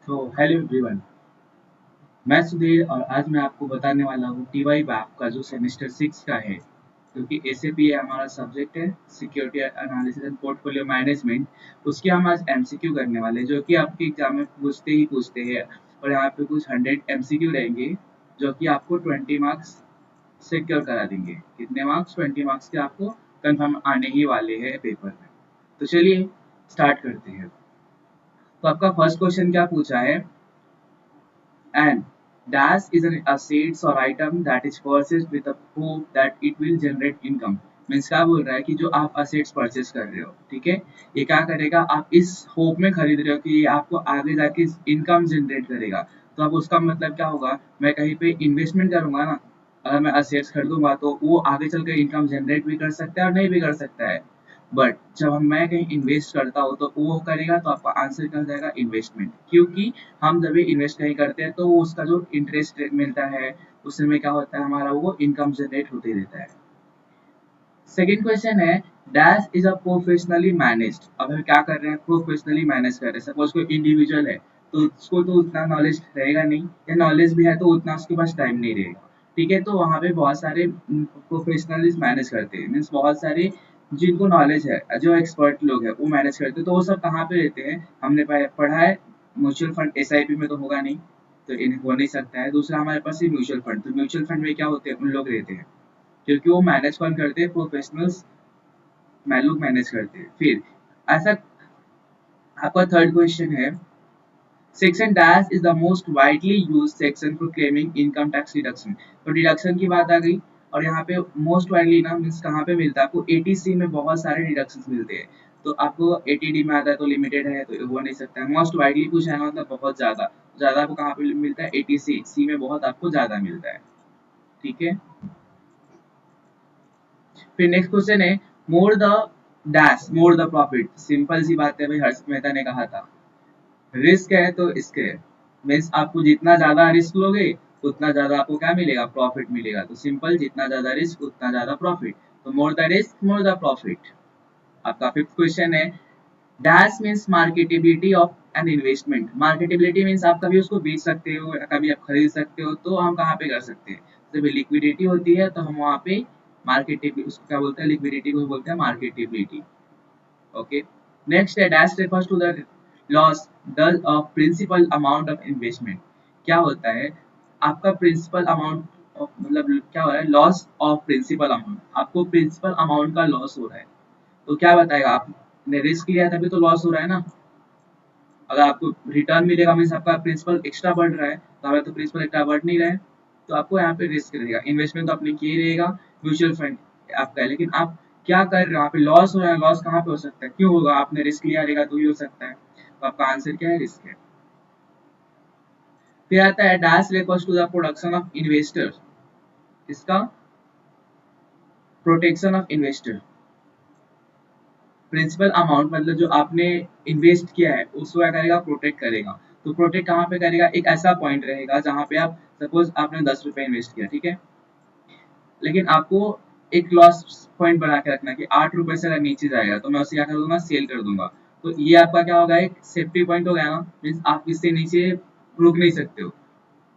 तो hello everyone, मैं सुधीर और आज मैं आपको बताने वाला हूँ टीवाई बैप का जो सेमेस्टर 6 का है, क्योंकि एसएपी हमारा सब्जेक्ट है, security analysis and portfolio management. उसके हम आज एमसीक्यू करने वाले हैं, जो कि आपके एग्जाम में पूछते ही पूछते हैं। और यहाँ पे कुछ 100 एमसीक्यू रहेंगे, जो कि आपको 20 मार्क्स सिक्योर करा देंगे। कितने मार्क्स? 20 मार्क्स के आपको कंफर्म आने ही वाले हैं पेपर में। तो चलिए स्टार्ट करते हैं। तो आपका फर्स्ट क्वेश्चन क्या पूछा है? And dash is an assets or item that is purchased with the hope that it will generate income. Means क्या बोल रहा है कि जो आप असेट्स परचेस कर रहे हो, ठीक है, ये क्या करेगा, आप इस होप में खरीद रहे हो कि ये आपको आगे जाके इनकम जनरेट करेगा। तो अब उसका मतलब क्या होगा, मैं कहीं पे इन्वेस्टमेंट करूंगा ना, अगर मैं असेट्स खरीदूंगा तो वो आगे चल के इनकम जनरेट भी कर सकता है और नहीं भी कर सकता है। बट जब मैं कहीं इन्वेस्ट करता हूँ तो वो करेगा, तो आपका आंसर क्या हो जाएगा? इन्वेस्टमेंट। क्योंकि हम जब भी इन्वेस्ट कहीं करते हैं तो उसका जो इंटरेस्ट रेट मिलता है, उसमें क्या होता है, हमारा वो इनकम जनरेट होते रहता है। सेकेंड क्वेश्चन है, dash is a professionally managed. अब हम क्या कर रहे हैं? प्रोफेशनली मैनेज कर रहे हैं। सपोज कोई इंडिविजुअल है, तो उसको तो उतना नॉलेज रहेगा नहीं, या नॉलेज भी है तो उतना उसके पास टाइम नहीं रहेगा। ठीक है, तो वहाँ पे बहुत सारे प्रोफेशनलिस्ट मैनेज करते हैं, मीन्स बहुत सारे जिनको नॉलेज है, जो एक्सपर्ट लोग हैं वो मैनेज करते हैं। तो वो सब कहाँ पे रहते हैं? हमने पढ़ा है म्यूचुअल फंड, एसआईपी में तो होगा नहीं, तो इन हो नहीं सकता है। दूसरा हमारे पास है म्यूचुअल फंड। तो म्यूचुअल फंड में क्या होते हैं? उन लोग रहते हैं, क्योंकि वो मैनेज कौन करते हैं? प्रोफेशनल्स लोग मैनेज करते हैं। फिर ऐसा आपका थर्ड क्वेश्चन है, section dash is the most widely use section for claiming income tax deduction. तो डिडक्शन की बात आ गई, और यहाँ पे मोस्ट वाइडली ना मीन्स कहाँ पे मिलता है आपको? एटीसी में बहुत सारे डिडक्शन मिलते हैं। तो आपको एटीडी में आता है तो लिमिटेड है, तो वो नहीं सकता है। मोस्ट वाइडली कुछ है ना, मतलब बहुत ज्यादा ज्यादा आपको कहाँ पे मिलता है? एटीसी सी में बहुत आपको ज्यादा मिलता है। ठीक है, फिर नेक्स्ट क्वेश्चन है, more the dash more the profit. Simple सी बात है भाई, हर्ष मेहता ने कहा था, रिस्क है तो इसके मीन्स आपको जितना ज्यादा रिस्क लोगे उतना ज्यादा आपको क्या मिलेगा? प्रॉफिट मिलेगा। तो सिंपल, जितना ज्यादा रिस्क उतना ज्यादा प्रॉफिट। तो more the risk more the profit. आपका फिफ्थ क्वेश्चन है, dash means marketability of an investment. Marketability means आप कभी उसको बेच सकते हो या कभी आप खरीद सकते हो, तो हम कहाँ पे कर सकते हैं? जब लिक्विडिटी होती है तो हम वहाँ पे मार्केटेबिलिटी, उसको क्या बोलते हैं? लिक्विडिटी को बोलते हैं मार्केटेबिलिटी। ओके, नेक्स्ट है, dash refers to the loss dull of principal amount of investment. क्या होता है? आपका प्रिंसिपल अमाउंट मतलब क्या हो रहा है? लॉस ऑफ प्रिंसिपल अमाउंट, आपको प्रिंसिपल अमाउंट का लॉस हो रहा है। तो क्या बताएगा? आपने रिस्क लिया तभी तो लॉस हो रहा है ना। अगर आपको रिटर्न मिलेगा मीन्स आपका प्रिंसिपल एक्स्ट्रा बढ़ रहा है, तो हमें तो प्रिंसिपल एक्स्ट्रा बढ़ नहीं रहा है, तो आपको यहाँ पे रिस्क रहेगा। इन्वेस्टमेंट तो आपने किया ही रहेगा, म्यूचुअल फंड आपका है, लेकिन आप क्या कर रहे हो? यहाँ पे लॉस हो रहा है। लॉस कहाँ पे हो सकता है? क्यों होगा? आपने रिस्क लिया रहेगा तो ही हो सकता है। तो आपका आंसर क्या है? रिस्क है। फिर आता है, dash refers to the production of investor. इसका protection of investor. Principal amount मतलब जो आपने इन्वेस्ट किया है उसको क्या करेगा? प्रोटेक्ट करेगा। तो प्रोटेक्ट कहाँ पे करेगा? एक ऐसा पॉइंट रहेगा जहाँ पे आप, सपोज आपने 10 रुपए इन्वेस्ट किया, ठीक है, लेकिन आपको एक लॉस पॉइंट बना के रखना कि 8 रुपए से अगर नीचे जाएगा तो मैं उसे क्या कर दूंगा? सेल कर दूंगा। तो ये आपका क्या होगा? एक सेफ्टी पॉइंट हो गया ना, मीन्स आप इससे नीचे रुक नहीं सकते हो।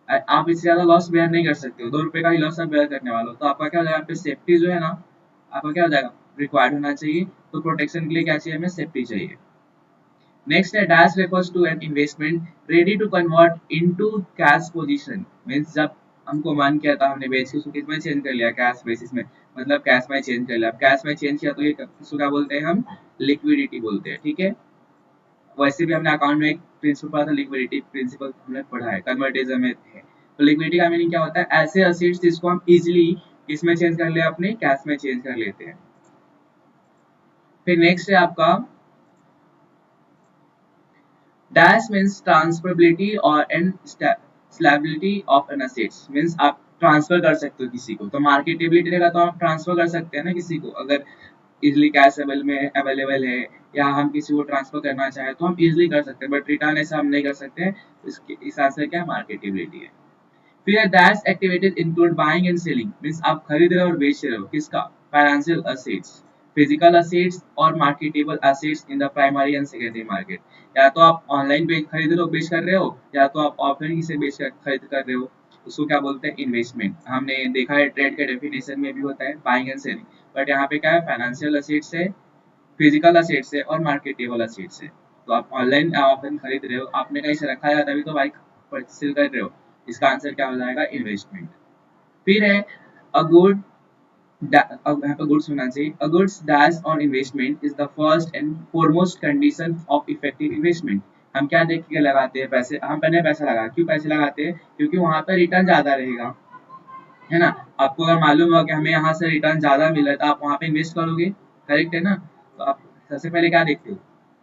आप इससे ज्यादा लॉस बेयर नहीं कर सकते हो। 2 रुपए का ही लॉस आप बेयर करने वाले हो, तो आपका क्या हो जाएगा? आप पे सेफ्टी जो है ना, आपका क्या हो जाएगा? रिक्वायर्ड होना चाहिए। तो प्रोटेक्शन के लिए क्या चाहिए? हमें सेफ्टी चाहिए। नेक्स्ट है, dash refers to an investment ready to convert into cash position. Means जब हमको मन किया था, हमने बेच के उसको किस में चेंज कर लिया? कैश बेसिस में, मतलब कैश में चेंज कर लिया। अब कैश में चेंज किया तो ये इसको क्या बोलते हैं? हम लिक्विडिटी बोलते हैं। ठीक है, वैसे भी हमने अकाउंट में एक प्रिंसिपल पढ़ा था, लिक्विडिटी प्रिंसिपल हमने पढ़ा है, कन्वर्टिज्म में है। तो लिक्विडिटी का मीनिंग क्या होता है? ऐसे असेट्स जिसको हम इजिली किसमें चेंज कर ले? अपने कैश में चेंज कर लेते हैं। फिर नेक्स्ट है आपका, डैश मीन्स ट्रांसफरेबिलिटी और and saleability of an assets. Means आप ट्रांसफर कर सकते हो किसी को। तो मार्केटेबिलिटी रहेगा तो आप ट्रांसफर कर सकते हैं ना किसी को, अगर इजिली कैश अवेलेबल है, या हम किसी को ट्रांसफर करना चाहें तो हम इजिली कर सकते हैं। बट रिटर्न ऐसा हम नहीं कर सकते हैं। इसके इस आंसर क्या? मार्केटेबिलिटी है। फिर dash activities include buying and selling. Means आप खरीद रहे हो और बेच रहे हो, किसका? Financial assets. फिजिकल असेट्स और marketable assets in the primary and secondary market. या तो आप ऑनलाइन खरीद रहे हो बेच कर रहे हो, या तो आप ऑफलाइन से बेच कर खरीद कर रहे हो, उसको क्या बोलते हैं इन्वेस्टमेंट। हमने देखा है ट्रेड के डेफिनेशन में भी होता है बाइंग एंड सेलिंग, बट यहाँ पे क्या है फाइनेंशियल असेट्स है, फिजिकल असेट्स है और मार्केटेबल असेट्स है। तो आप ऑनलाइन या ऑफलाइन खरीद रहे हो, आपने कहीं से रखा है तभी तो बाइक परचेज कर रहे हो, इसका आंसर क्या हो जाएगा इन्वेस्टमेंट। फिर है अ गुड, अब यहाँ पे गुड्स होना चाहिए। अ goods dash on investment is the first and foremost condition of effective investment. हम क्या देख के लगाते हैं पैसे, हम पहले पैसा लगा, क्यों पैसे लगाते हैं, क्योंकि वहां पर रिटर्न ज्यादा रहेगा, है ना। आपको अगर मालूम हो कि हमें यहाँ से रिटर्न ज्यादा मिल रहा है तो आप वहां पे इन्वेस्ट करोगे, करेक्ट है ना। तो आप सबसे पहले क्या देखते हो,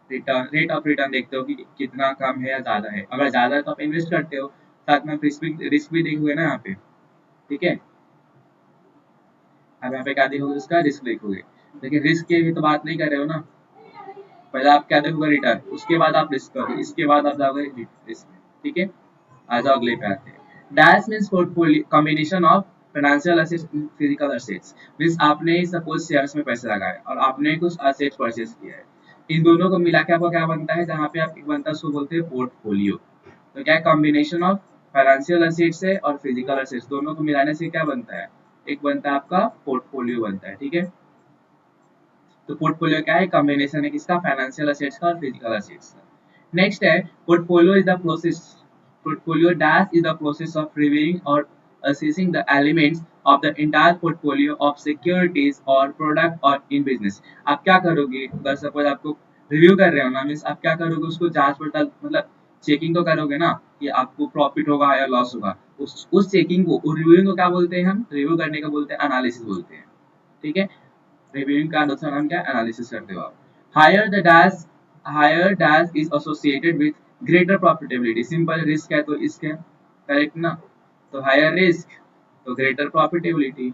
रिटर्न, रेट ऑफ रिटर्न देखते हो कि कितना कम है या ज्यादा है। अगर ज्यादा है तो आप इन्वेस्ट करते हो, साथ में रिस्क भी देखोगे ना यहाँ पे, ठीक है। अब यहाँ पे क्या देखोगे, उसका रिस्क देखोगे। लेकिन रिस्क की भी तो बात नहीं कर रहे हो ना, पहले आप क्या देखोगे रिटर्न, उसके बाद आप रिस्क करोगे, इसके बाद आप जाओगे रिस्क में, ठीक है। आ जाओ अगले पे आते हैं। Dash means portfolio combination of financial assets and physical assets. Means आपने सपोज शेयर्स में पैसे लगाए और आपने कुछ असेट्स परचेज किया है, इन दोनों को मिला के आपको क्या बनता है, जहाँ पे आप एक बनता है उसको बोलते हैं पोर्टफोलियो। तो क्या कॉम्बिनेशन ऑफ फाइनेंशियल असेट्स है और फिजिकल असेट्स, दोनों को मिलाने से क्या बनता है, एक बनता है आपका पोर्टफोलियो बनता है, ठीक है। तो पोर्टफोलियो क्या है, कॉम्बिनेशन है किसका, फाइनेंशियल असेट्स का और फिजिकल असेट्स का। नेक्स्ट है portfolio is the process, portfolio dash is the process of reviewing or assessing the elements of the entire portfolio of securities or product or in business। आप क्या करोगे, अगर suppose आपको review कर रहे हो ना, मीन्स आप क्या करोगे, उसको जांच पड़ताल मतलब चेकिंग तो करोगे ना कि आपको प्रॉफिट होगा या लॉस होगा। उस चेकिंग को, रिव्यूइंग को क्या बोलते हैं, हम रिव्यू करने को बोलते हैं एनालिसिस बोलते हैं, ठीक है। रिव्यूइंग का दूसरा नाम क्या है, एनालिसिस करते हो आप। Higher the dash, higher dash is associated with greater profitability. Simple, risk है तो इसके, करेक्ट ना। तो हायर रिस्क तो ग्रेटर प्रॉफिटेबिलिटी,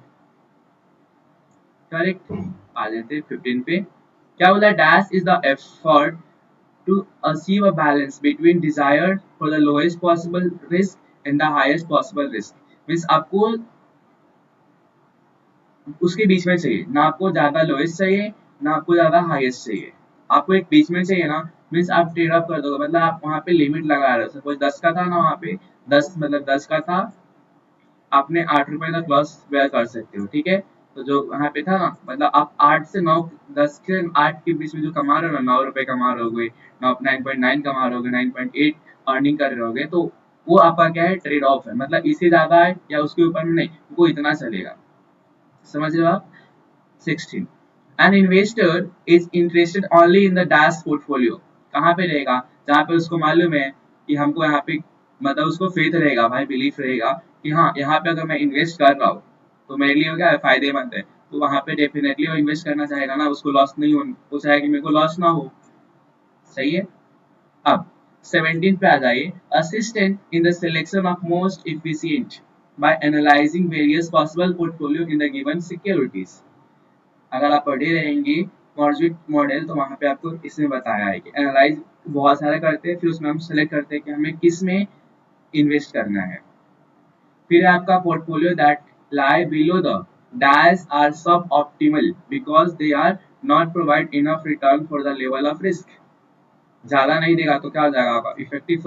करेक्ट। आ जाते हैं 15 पे। क्या बोला, dash is the effort to achieve a balance between desire for the lowest possible risk and the highest possible risk. Means आपको उसके बीच में चाहिए ना, आपको ज्यादा लोएस्ट चाहिए ना आपको ज्यादा हाईएस्ट चाहिए, आपको एक बीच में चाहिए ना। मीन्स आप ट्रेड ऑफ कर दोगे, मतलब आप वहाँ पे लिमिट लगा रहे हो, सपोज 10 का था ना, वहाँ पे 10 मतलब 10 का था, आपने 8 रुपए तक लॉस बेयर कर सकते हो, ठीक है। तो जो वहाँ पे था ना, मतलब आप 8 से 9, 10 से 8 के बीच में जो कमा रहे हो ना, 9 रुपए कमा रहे होगे, 9.9 कमा रहे होगे, 9.8 अर्निंग कर रहे होगे, तो वो आपका क्या है, ट्रेड ऑफ है। मतलब इससे ज्यादा है या उसके ऊपर में नहीं, वो इतना चलेगा, समझ रहे हो आप। 16, an investor is interested only in the dash portfolio। कहाँ पे रहेगा, जहाँ पे उसको मालूम है कि हमको यहाँ पे, मतलब उसको फेथ रहेगा भाई, बिलीफ रहेगा कि हाँ यहाँ पे अगर मैं इन्वेस्ट कर रहा हूँ तो मेरे लिए क्या है, फायदेमंद है। तो वहाँ पे डेफिनेटली वो इन्वेस्ट करना चाहेगा ना, उसको लॉस नहीं हो, वो चाहेगा कि मेरे को लॉस ना हो, सही है। अब 17 पे आ जाइए। Assistant in the selection of most efficient by analyzing various possible portfolio in the given securities. अगर आप पढ़े रहेंगे मॉर्जिट मॉडल, तो वहाँ पे आपको इसमें बताया है कि एनालाइज बहुत सारे करते हैं, फिर उसमें हम सेलेक्ट करते हैं कि हमें किस में इन्वेस्ट करना है। फिर आपका portfolio that lie below the dash are suboptimal because they are not provide enough return for the level of risk। ज्यादा नहीं देगा तो क्या हो जाएगा आपका इफेक्टिव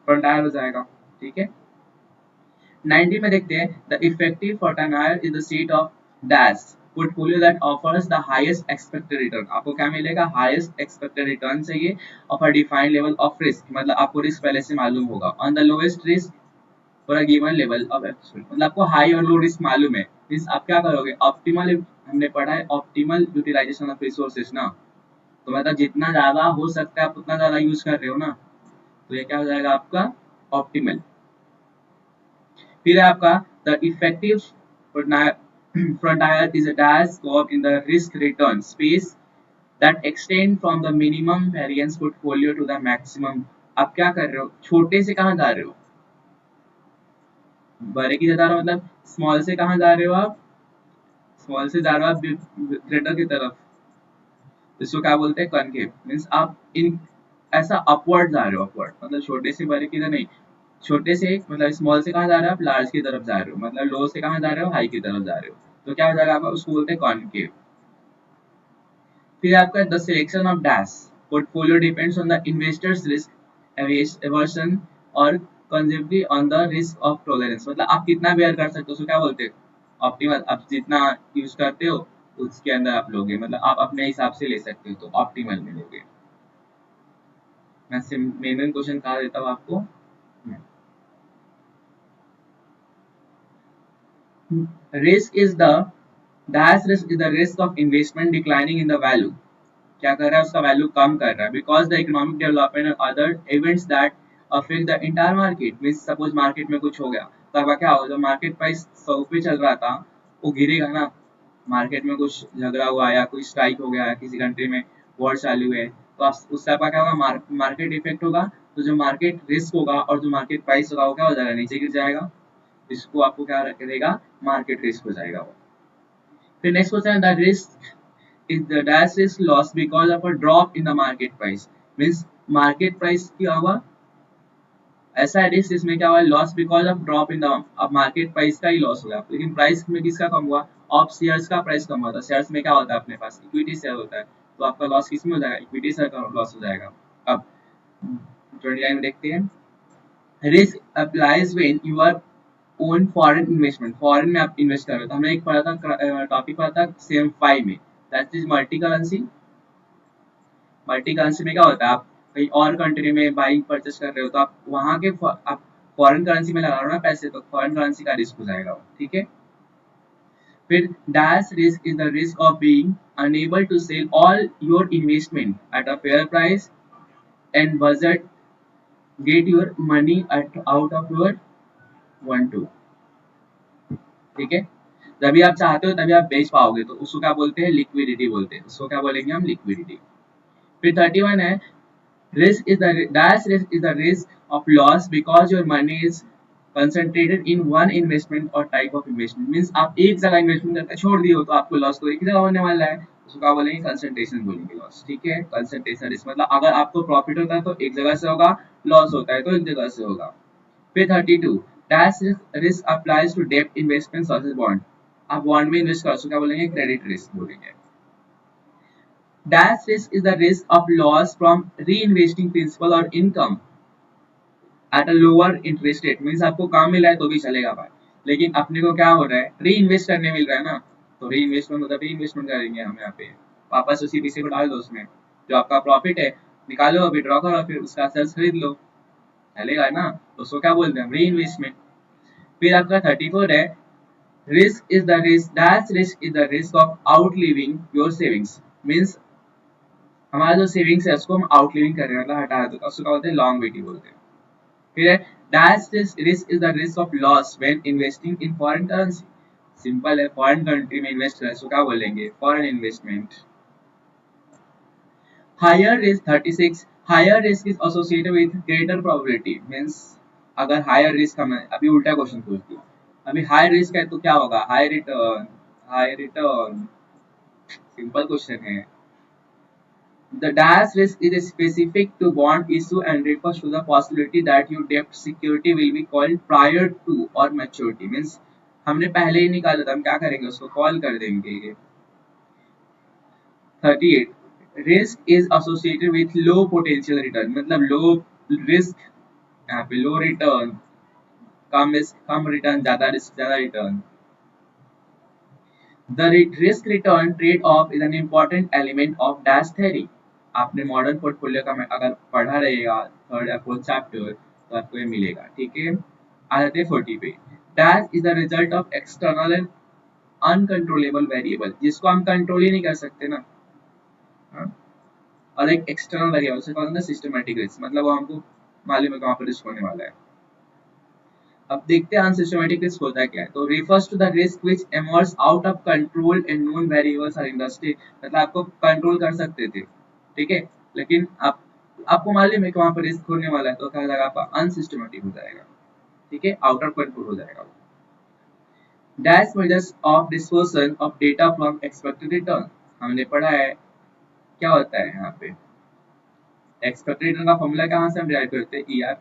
फ्रंटायर हो जाएगा, ठीक है। 90 में देखते हैं, the effective frontier is the set of dash portfolio that offers the highest expected return. आपको क्या मिलेगा, हाईएस्ट एक्सपेक्टेड रिटर्न चाहिए of a defined level of risk, मतलब आपको रिस्क पहले से मालूम होगा, on the lowest risk for a given level of expect, मतलब आपको हाई और लो रिस्क मालूम है। मींस आप क्या करोगे, ऑप्टिमल, हमने पढ़ा है ऑप्टिमल यूटिलाइजेशन ऑफ रिसोर्सेज ना, तो मतलब जितना ज्यादा हो सकता है आप उतना ज्यादा यूज कर रहे हो ना, तो ये क्या हो जाएगा आपका ऑप्टिमल। फिर है आपका the effective frontier is a dash scope in the risk return space that extend from the minimum variance portfolio to the maximum। आप क्या कर रहे हो, छोटे से कहाँ जा रहे हो, बड़े की जा रहे हो, मतलब स्मॉल से कहाँ जा रहे हो आप, स्मॉल से जा रहे हो आप ग्रेटर की तरफ, इसको क्या बोलते हैं कॉनकेव। मीन्स आप इन ऐसा अपवर्ड जा रहे हो, अपवर्ड मतलब छोटे से बड़े की तरफ नहीं, छोटे से मतलब स्मॉल से कहाँ जा रहे हो आप, लार्ज की तरफ जा रहे हो, मतलब लो से कहाँ जा रहे हो, हाई की तरफ जा रहे हो, तो क्या हो जाएगा आपका, उसको बोलते हैं कॉनकेव। फिर आपका the selection of dash portfolio depends on the investors risk aversion और conservative on the risk of tolerance, मतलब आप कितना बेयर कर सकते हो उसको क्या बोलते हैं ऑप्टिमल, आप जितना यूज करते हो उसके अंदर आप लोगे, मतलब आप अपने हिसाब से ले सकते हो तो ऑप्टिमल में लोगे। मैं मेन क्वेश्चन कहा देता हूँ आपको। Risk is the dash risk is the risk of investment declining in the value, क्या कर रहा है उसका वैल्यू कम कर रहा है बिकॉज द इकोनॉमिक डेवलपमेंट और other events that affect the entire market, means suppose market में कुछ हो गया तो अब क्या होगा, जब मार्केट प्राइस 100 पे चल रहा था वो गिरेगा ना, मार्केट में कुछ झगड़ा हुआ या कोई स्ट्राइक हो गया किसी कंट्री में, वॉर चालू है तो उससे आपका क्या होगा, मार्केट इफेक्ट होगा, तो जो मार्केट रिस्क होगा और जो मार्केट प्राइस होगा वो क्या हो जाएगा, नीचे गिर जाएगा, इसको आपको क्या करेगा, मार्केट रिस्क हो जाएगा वो। फिर next question, the risk is the dash is lost because of a drop in the market price, means market price क्या हुआ, ऐसा है रिस्क इसमें क्या हुआ, loss because of drop in the, अब मार्केट प्राइस का ही लॉस हो गया, लेकिन प्राइस में किसका कम हुआ, ऑफ शेयर्स का प्राइस कम हुआ था, शेयर्स में क्या होता है अपने पास इक्विटी शेयर होता है, तो आपका लॉस किस में हो जाएगा, इक्विटी शेयर का लॉस हो जाएगा। अब 29 में देखते हैं, risk applies when you our own foreign investment, foreign में आप इन्वेस्ट कर रहे हो, तो हमने एक पढ़ा था टॉपिक पढ़ा था सेम 5 में, that is multi currency. Multi currency में क्या होता है, आप कहीं और कंट्री में बाइंग परचेस कर रहे हो तो आप वहां के आप फॉरेन करेंसी में लगा रहे हो ना पैसे, तो फॉरेन करेंसी का रिस्क हो जाएगा वो, ठीक है। फिर dash risk is the risk of being unable to sell all your investment at a fair price and budget get your money out of your one two, ठीक है। जब भी आप चाहते हो तभी आप बेच पाओगे, तो उसको क्या बोलते हैं, लिक्विडिटी बोलते हैं, उसको क्या बोलेंगे हम, लिक्विडिटी। फिर 31 है, risk is the dash risk is the risk of loss because your money is concentrated in one investment or type of investment, means आप एक जगह इन्वेस्टमेंट करके छोड़ दिए हो तो आपको लॉस तो एक ही जगह होने वाला है, उसको क्या बोलेंगे, कंसंट्रेशन बोलेंगे लॉस, ठीक है। कंसंट्रेशन रिस्क मतलब अगर आपको प्रॉफिट होता है तो एक जगह से होगा, लॉस होता है तो एक जगह से होगा। फिर 32 डैश रिस्क अप्लाइज टू डेब्ट इन्वेस्टमेंट वर्सेस बॉन्ड, आप बॉन्ड में इन्वेस्ट कर, उसको क्या बोलेंगे, क्रेडिट रिस्क बोलेंगे। Dash risk is the risk of loss from reinvesting principal or income at a lower interest rate, means आपको काम मिला है तो भी चलेगा भाई, लेकिन अपने को क्या हो रहा है, री इन्वेस्ट करने मिल रहा है ना, तो री इन्वेस्टमेंट मतलब री इन्वेस्टमेंट करेंगे हम यहाँ पे, वापस उसी पैसे को डाल दो उसमें, जो आपका प्रॉफिट है निकालो विड्रॉ करो फिर उसका शेयर्स खरीद लो, चलेगा ना, तो उसको क्या बोलते हैं, री इन्वेस्टमेंट। फिर आपका 34 है, risk is the risk that risk is the risk of outliving your savings, means हमारा जो सेविंग्स है उसको हम आउटलिविंग कर रहे हैं, मतलब हटा दो, उसको क्या बोलते हैं, लॉन्गेविटी बोलते हैं। फिर है dash risk is the risk of loss when investing in foreign currency, simple है, फॉरेन कंट्री में इन्वेस्ट करें तो क्या बोलेंगे, foreign investment. Higher risk 36, higher risk is associated with greater probability, means अगर हायर रिस्क, हमें अभी उल्टा क्वेश्चन पूछ दिया, अभी हाई रिस्क है तो क्या होगा, high return, high return, simple question है। The dash risk is specific to bond issue and refers to the possibility that your debt security will be called prior to or maturity. Means हमने पहले ही निकाला था, हम क्या करेंगे उसको call कर देंगे। 38 risk is associated with low potential return, मतलब लो रिस्क, यहाँ पे लो रिटर्न, कम रिटर्न, ज्यादा रिस्क ज्यादा return. The risk return trade off is an important element of dash theory. आपने मॉडर्न पोर्टफोलियो का अगर पढ़ा रहेगा थर्ड या फोर्थ चैप्टर तो आपको ये मिलेगा, ठीक है। आ जाते हैं 40 पे, dash is the result of external and uncontrollable variable, जिसको हम कंट्रोल ही नहीं कर सकते ना, हाँ? और एक एक्सटर्नल वेरिएबल से कौन सा सिस्टमैटिक रिस्क, मतलब वो हमको मालूम है कहाँ पर रिस्क होने वाला है। अब देखते हैं अनसिस्टमैटिक रिस्क होता है क्या है, तो refers to the risk which emerges out of control and known variables are in the state, मतलब आपको कंट्रोल कर सकते थे, ठीक है, लेकिन आप आपको मालूम है कि वहां पर रिस्क होने वाला है तो क्या होगा, आपका अनसिस्टमैटिक हो जाएगा, ठीक है, आउट ऑफ कंट्रोल हो जाएगा। Dash measures of dispersion of data from expected return, हमने पढ़ा है क्या होता है यहाँ पे, एक्सपेक्टेड रिटर्न का फॉर्मूला कहाँ से हम डिराइव करते हैं, ईआर,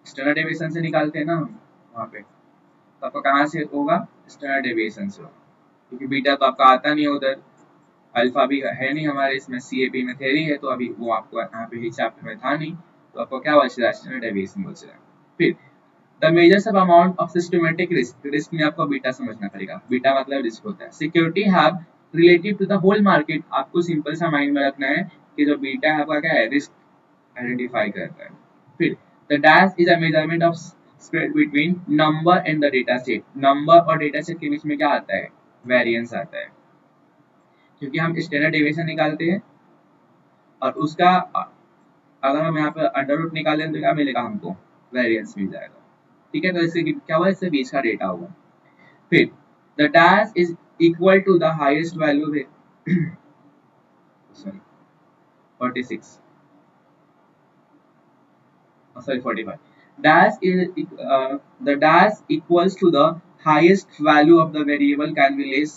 स्टैंडर्ड डेविएशन से निकालते हैं ना हम वहाँ पे, तो आपका कहाँ से होगा, स्टैंडर्ड डेविएशन से, क्योंकि बीटा तो आपका आता नहीं है उधर, अल्फा भी है नहीं हमारे इसमें, सीएपी में थ्योरी है, तो अभी वो आपको यहाँ पे चैप्टर में था नहीं, तो आपको क्या बचेगा, स्टैंडर्ड डेविएशन बचेगा। फिर the measures of amount of systematic risk, risk में आपको बीटा समझना पड़ेगा, बीटा मतलब रिस्क होता है। Security have relative to the whole market, आपको सिंपल सा माइंड में रखना है कि जो बीटा है आपका क्या है, रिस्क आइडेंटिफाई करता है। फिर the dash is a measurement of spread between number and the data set, number और डेटा सेट के बीच में क्या आता है, वेरिएंस आता है, क्योंकि हम स्टैंडर्ड डेविएशन निकालते हैं और उसका अगर हम यहाँ पे अंडर रूट निकाल लें तो क्या मिलेगा हमको, वेरिएंस मिल जाएगा। ठीक है, तो इससे क्या हुआ, इससे बीच का डेटा होगा। फिर the dash is equal to the highest value sorry 46 sorry 45 dash is the dash equals to the highest value of the variable can be less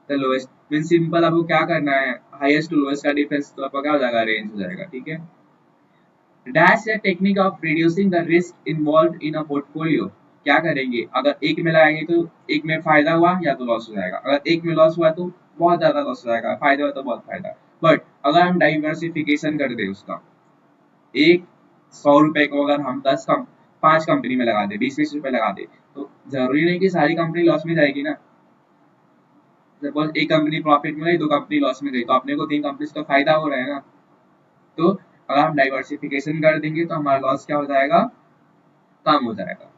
the lowest, mean simple आपको क्या करना है, हाईएस्ट टू लोएस्ट का difference तो आपका क्या हो जाएगा, रेंज हो जाएगा। ठीक है, डैश है technique of reducing the risk involve in a portfolio, क्या करेंगे, अगर एक में लगाएंगे तो एक में फायदा हुआ या तो लॉस हो जाएगा, अगर एक में लॉस हुआ तो बहुत ज्यादा लॉस हो जाएगा, फायदा हुआ तो बहुत फायदा। बट अगर हम डाइवर्सिफिकेशन कर दे उसका, एक 100 रुपए को अगर हम 5 कंपनी में लगा दे, 20-20 रुपए लगा दे, तो जरूरी नहीं कि सारी कंपनी लॉस में जाएगी ना। सपोज एक कंपनी प्रॉफिट में गई, 2 कंपनी लॉस में गई, तो अपने को 3 कंपनी से तो फायदा हो रहा है ना। तो अगर हम डाइवर्सिफिकेशन कर देंगे तो हमारा लॉस क्या हो जाएगा, कम हो जाएगा।